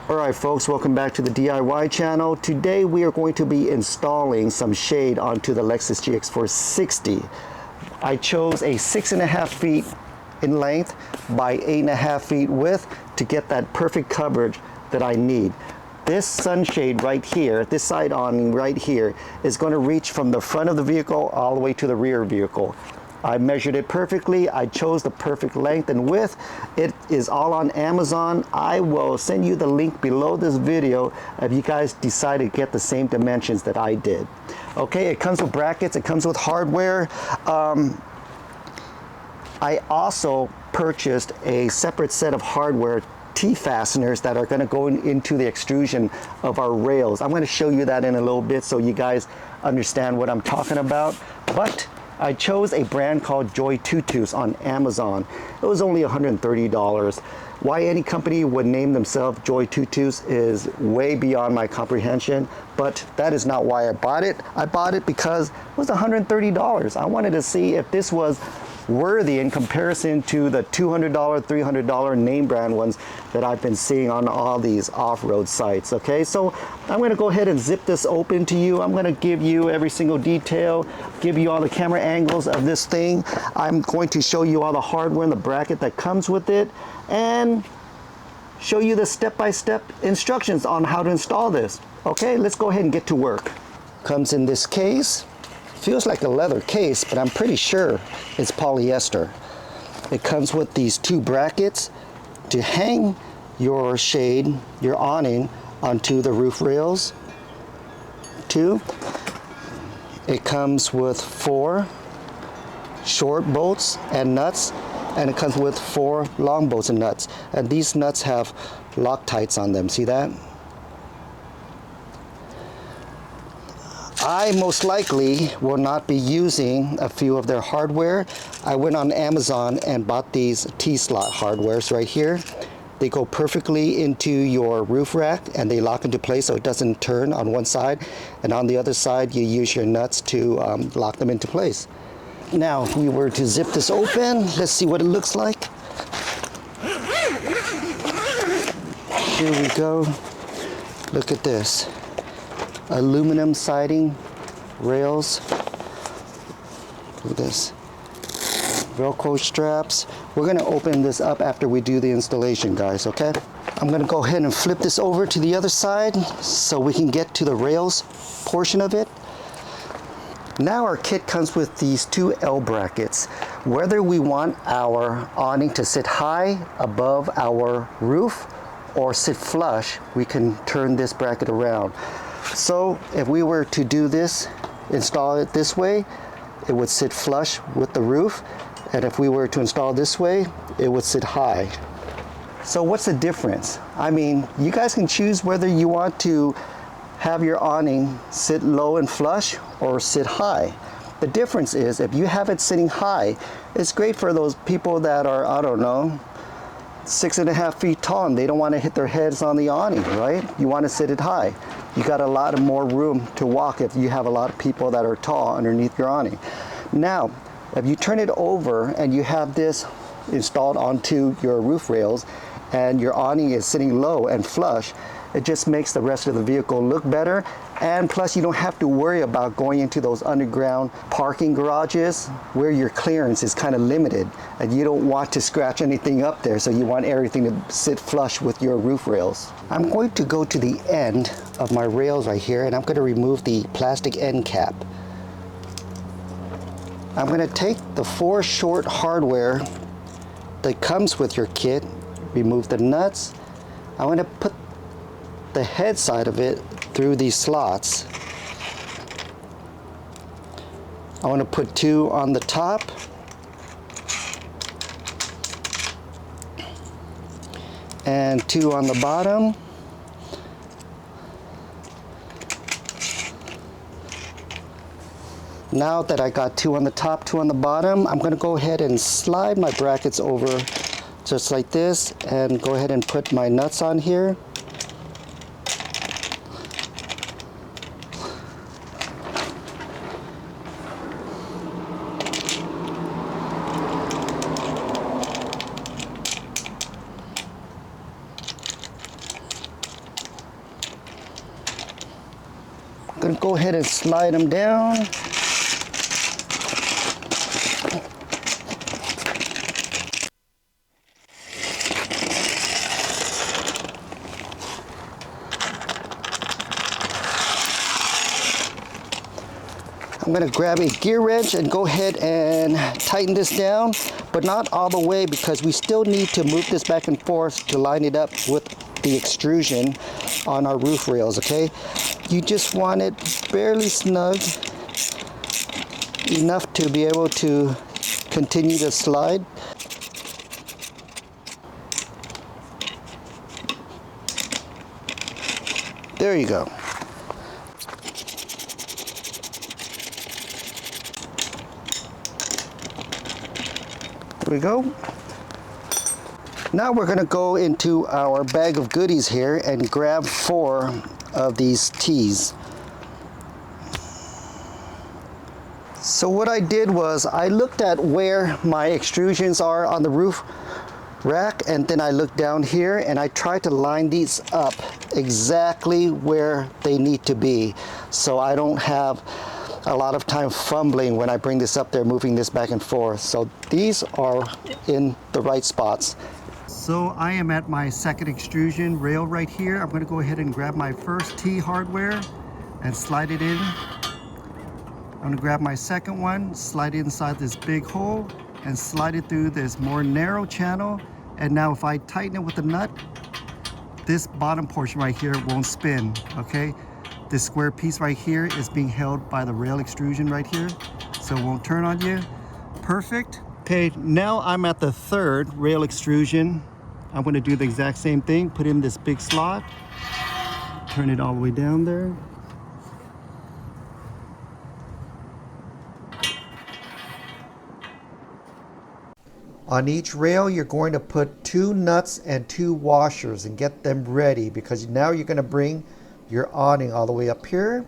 Alright folks, welcome back to the DIY channel. Today we are going to be installing some shade onto the Lexus GX460. I chose a 6.5 feet in length by 8.5 feet width to get that perfect coverage that I need. This sunshade right here, this side awning right here, is going to reach from the front of the vehicle all the way to the rear vehicle. I measured it perfectly. I chose the perfect length and width. It is all on Amazon. I will send you the link below this video if you guys decide to get the same dimensions that I did. Okay, it comes with brackets, it comes with hardware. I also purchased a separate set of hardware T-fasteners that are going to go into the extrusion of our rails. I'm going to show you that in a little bit so you guys understand what I'm talking about. But I chose a brand called Joytutu on Amazon. It was only $130. Why any company would name themselves Joytutu is way beyond my comprehension, but that is not why I bought it. I bought it because it was $130. I wanted to see if this was worthy in comparison to the $200, $300 name brand ones that I've been seeing on all these off-road sites. Okay, so I'm going to go ahead and zip this open to you. I'm going to give you every single detail, give you all the camera angles of this thing. I'm going to show you all the hardware and the bracket that comes with it, and show you the step-by-step instructions on how to install this. Okay, let's go ahead and get to work. Comes in this case. Feels like a leather case, but I'm pretty sure it's polyester. It comes with these two brackets to hang your shade, your awning, onto the roof rails. Two. It comes with 4 short bolts and nuts, and it comes with 4 long bolts and nuts. And these nuts have Loctites on them. See that? I most likely will not be using a few of their hardware. I went on Amazon and bought these T-slot hardwares right here. They go perfectly into your roof rack and they lock into place so it doesn't turn on one side, and on the other side you use your nuts to lock them into place. Now if we were to zip this open, let's see what it looks like. Here we go. Look at this. Aluminum siding rails. Look at this. Velcro straps. We're going to open this up after we do the installation, guys, okay? I'm going to go ahead and flip this over to the other side so we can get to the rails portion of it. Now our kit comes with these 2 L brackets. Whether we want our awning to sit high above our roof or sit flush, we can turn this bracket around. So if we were to do this, install it this way, it would sit flush with the roof, and if we were to install this way, it would sit high. So what's the difference? I mean, you guys can choose whether you want to have your awning sit low and flush or sit high. The difference is if you have it sitting high, it's great for those people that are, I don't know, 6.5 feet tall and they don't want to hit their heads on the awning, right? You want to sit it high. You got a lot of more room to walk if you have a lot of people that are tall underneath your awning. Now, if you turn it over and you have this installed onto your roof rails and your awning is sitting low and flush, it just makes the rest of the vehicle look better, and plus you don't have to worry about going into those underground parking garages where your clearance is kind of limited and you don't want to scratch anything up there, so you want everything to sit flush with your roof rails. I'm going to go to the end of my rails right here and I'm going to remove the plastic end cap. I'm going to take the 4 short hardware that comes with your kit, remove the nuts. I'm going to put the head side of it through these slots. I want to put 2 on the top and 2 on the bottom. Now that I got 2 on the top, 2 on the bottom, I'm going to go ahead and slide my brackets over just like this and go ahead and put my nuts on here. gonna go ahead and slide them down. I'm gonna grab a gear wrench and go ahead and tighten this down, but not all the way because we still need to move this back and forth to line it up with the extrusion on our roof rails, okay? You just want it barely snug, enough to be able to continue to slide. There you go. There we go. Now we're going to go into our bag of goodies here and grab 4 of these T's. So what I did was I looked at where my extrusions are on the roof rack, and then I looked down here and I tried to line these up exactly where they need to be, so I don't have a lot of time fumbling when I bring this up there, moving this back and forth. So these are in the right spots. So I am at my second extrusion rail right here. I'm gonna go ahead and grab my first T hardware and slide it in. I'm gonna grab my second one, slide it inside this big hole and slide it through this more narrow channel. And now if I tighten it with a nut, this bottom portion right here won't spin, okay? This square piece right here is being held by the rail extrusion right here, so it won't turn on you. Perfect. Okay, now I'm at the third rail extrusion. I'm gonna do the exact same thing, put in this big slot, turn it all the way down there. On each rail, you're going to put 2 nuts and 2 washers and get them ready, because now you're going to bring your awning all the way up here.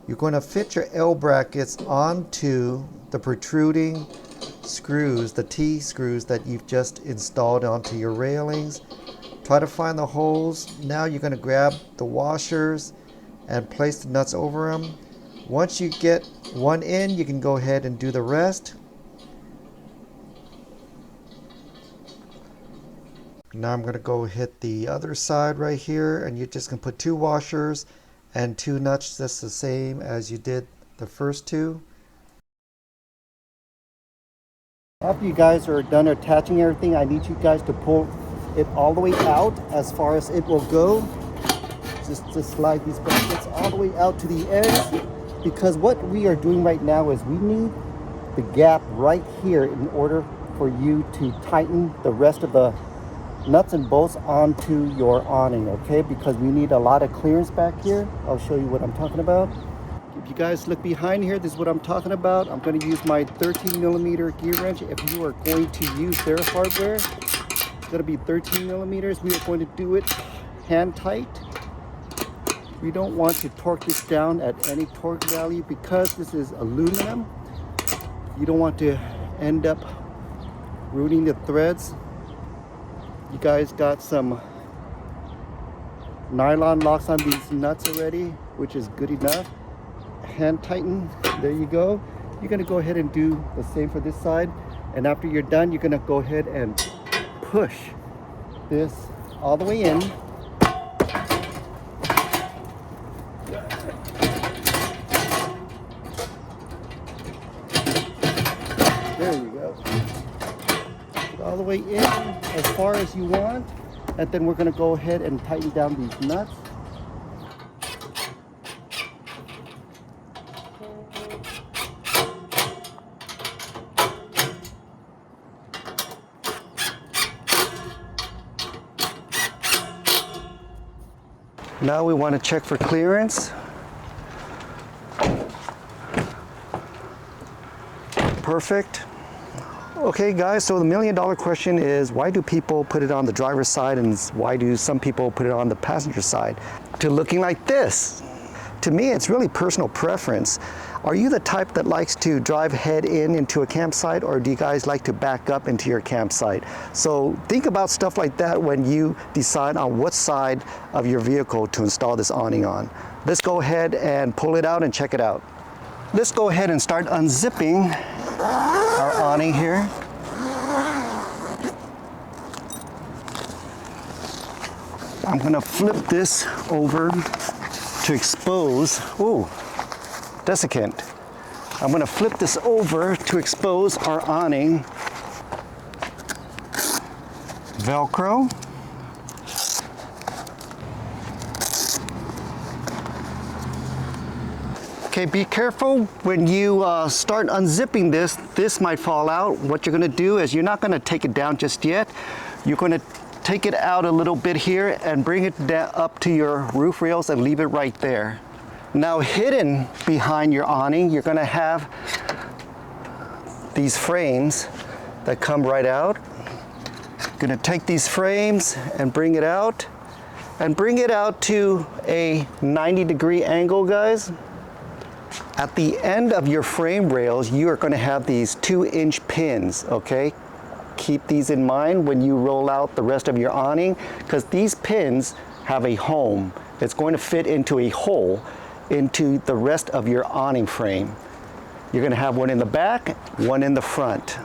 You're going to fit your L brackets onto the protruding screws, the T screws that you've just installed onto your railings. Try to find the holes. Now you're going to grab the washers and place the nuts over them. Once you get one in, you can go ahead and do the rest. Now I'm going to go hit the other side right here, and you're just going to put 2 washers and 2 nuts, just the same as you did the first 2. After you guys are done attaching everything, I need you guys to pull it all the way out as far as it will go. Just slide these brackets all the way out to the edge, because what we are doing right now is we need the gap right here in order for you to tighten the rest of the nuts and bolts onto your awning, okay? Because we need a lot of clearance back here. I'll show you what I'm talking about. If you guys look behind here, this is what I'm talking about. I'm going to use my 13mm gear wrench. If you are going to use their hardware, it's going to be 13mm. We are going to do it hand tight. We don't want to torque this down at any torque value because this is aluminum. You don't want to end up ruining the threads. You guys got some nylon locks on these nuts already, which is good enough. Hand tighten, there you go. You're gonna go ahead and do the same for this side. And after you're done, you're gonna go ahead and push this all the way in. There you go. All the way in as far as you want, and then we're going to go ahead and tighten down these nuts. Now we want to check for clearance. Perfect. Okay guys, so the $1,000,000 question is, why do people put it on the driver's side and why do some people put it on the passenger side? To looking like this. To me, it's really personal preference. Are you the type that likes to drive head in into a campsite, or do you guys like to back up into your campsite? So think about stuff like that when you decide on what side of your vehicle to install this awning on. Let's go ahead and pull it out and check it out. Let's go ahead and start unzipping our awning here. I'm gonna flip this over to expose, ooh, desiccant. I'm gonna flip this over to expose our awning Velcro. Okay, be careful when you start unzipping this. This might fall out. What you're gonna do is you're not gonna take it down just yet. You're gonna take it out a little bit here and bring it up to your roof rails and leave it right there. Now hidden behind your awning, you're gonna have these frames that come right out. Gonna take these frames and bring it out to a 90-degree angle, guys. At the end of your frame rails, you are going to have these 2-inch pins, okay? Keep these in mind when you roll out the rest of your awning, because these pins have a home. It's going to fit into a hole into the rest of your awning frame. You're going to have one in the back, one in the front.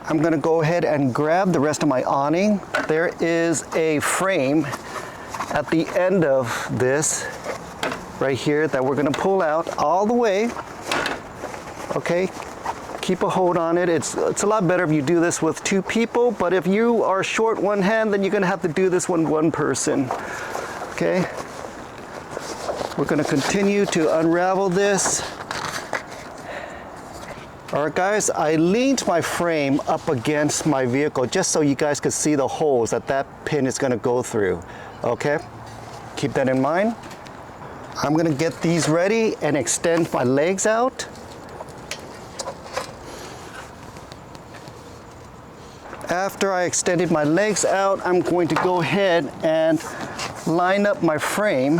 I'm going to go ahead and grab the rest of my awning. There is a frame at the end of this right here that we're going to pull out all the way. Okay, keep a hold on it. It's a lot better if you do this with 2 people, but if you are short one hand, then you're going to have to do this one person. Okay, we're going to continue to unravel this. All right, guys, I leaned my frame up against my vehicle just so you guys could see the holes that pin is going to go through. Okay, keep that in mind. I'm gonna get these ready and extend my legs out. After I extended my legs out, I'm going to go ahead and line up my frame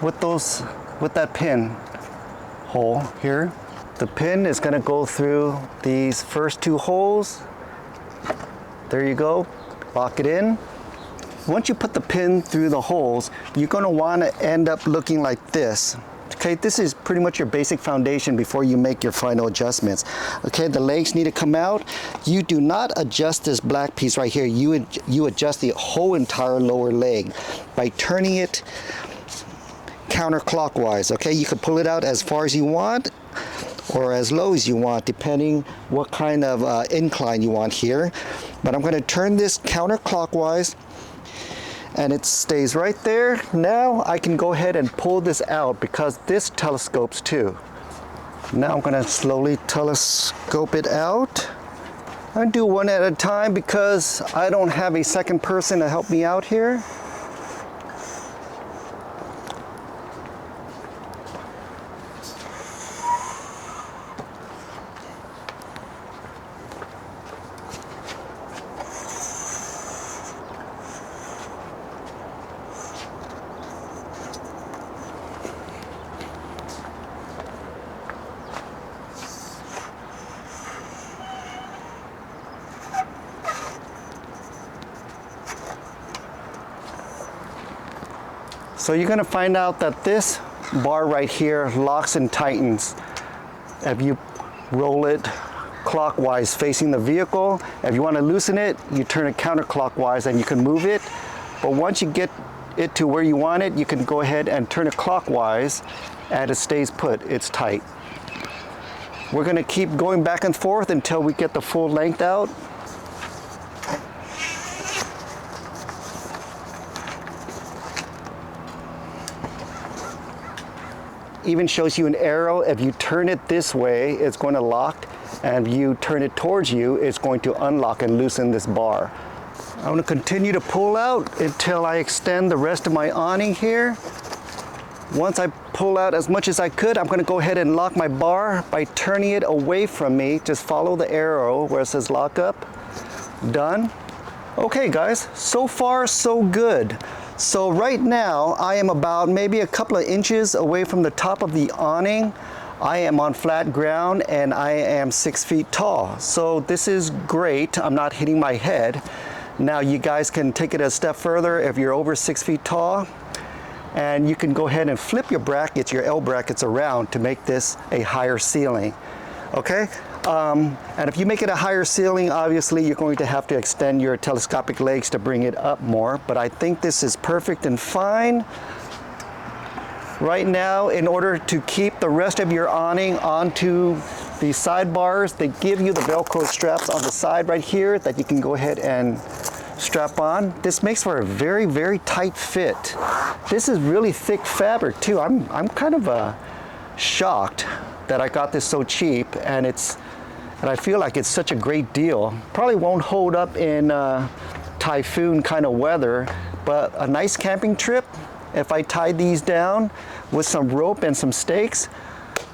with that pin hole here. The pin is gonna go through these first 2 holes. There you go, lock it in. Once you put the pin through the holes, you're going to want to end up looking like this. Okay, this is pretty much your basic foundation before you make your final adjustments. Okay, the legs need to come out. You do not adjust this black piece right here. You adjust the whole entire lower leg by turning it counterclockwise. Okay, you can pull it out as far as you want or as low as you want, depending what kind of incline you want here. But I'm going to turn this counterclockwise, and it stays right there. Now I can go ahead and pull this out because this telescopes too. Now I'm gonna slowly telescope it out. I do one at a time because I don't have a second person to help me out here. So you're going to find out that this bar right here locks and tightens. If you roll it clockwise facing the vehicle, if you want to loosen it, you turn it counterclockwise and you can move it. But once you get it to where you want it, you can go ahead and turn it clockwise and it stays put. It's tight. We're going to keep going back and forth until we get the full length out. Even shows you an arrow. If you turn it this way, it's going to lock, and if you turn it towards you, it's going to unlock and loosen this bar. I'm going to continue to pull out until I extend the rest of my awning here. Once I pull out as much as I could, I'm going to go ahead and lock my bar by turning it away from me. Just follow the arrow where it says lock up. Done. Okay guys, so far so good. So right now I am about maybe a couple of inches away from the top of the awning. I am on flat ground and I am 6 feet tall. So this is great. I'm not hitting my head. Now you guys can take it a step further if you're over 6 feet tall and you can go ahead and flip your brackets, your L brackets around to make this a higher ceiling. Okay, and if you make it a higher ceiling, obviously you're going to have to extend your telescopic legs to bring it up more, but I think this is perfect and fine. Right now, in order to keep the rest of your awning onto the sidebars, they give you the Velcro straps on the side right here that you can go ahead and strap on. This makes for a very, very tight fit. This is really thick fabric too. I'm kind of shocked that I got this so cheap, and I feel like it's such a great deal. Probably won't hold up in typhoon kind of weather, but a nice camping trip, if I tie these down with some rope and some stakes,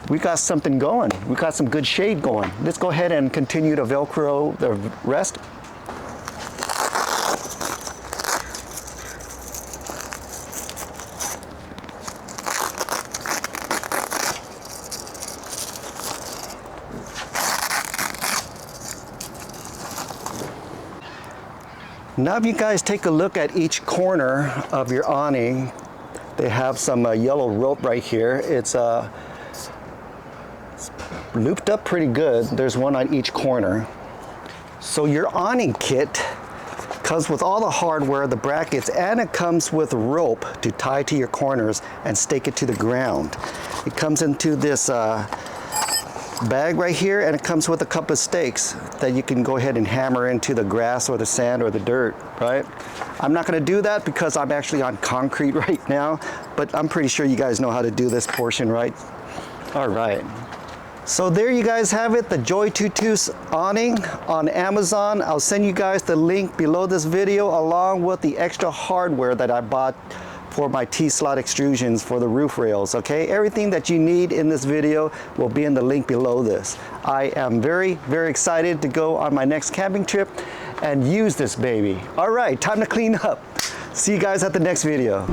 we got something going. We got some good shade going. Let's go ahead and continue to Velcro the rest. Now if you guys take a look at each corner of your awning, they have some yellow rope right here. It's looped up pretty good. There's one on each corner. So your awning kit comes with all the hardware, the brackets, and it comes with rope to tie to your corners and stake it to the ground. It comes into this bag right here, and it comes with a couple of stakes that you can go ahead and hammer into the grass or the sand or the dirt, right? I'm not going to do that because I'm actually on concrete right now, but I'm pretty sure you guys know how to do this portion, right? All right. So there you guys have it, the Joytutu's awning on Amazon. I'll send you guys the link below this video along with the extra hardware that I bought for my T-slot extrusions for the roof rails, okay? Everything that you need in this video will be in the link below this. I am very, very excited to go on my next camping trip and use this baby. All right, time to clean up. See you guys at the next video.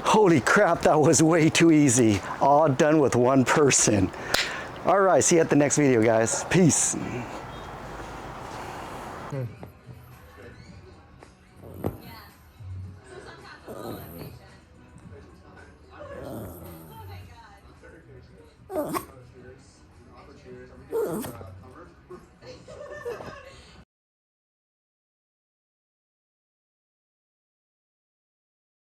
Holy crap, that was way too easy. All done with one person. All right, see you at the next video, guys. Peace.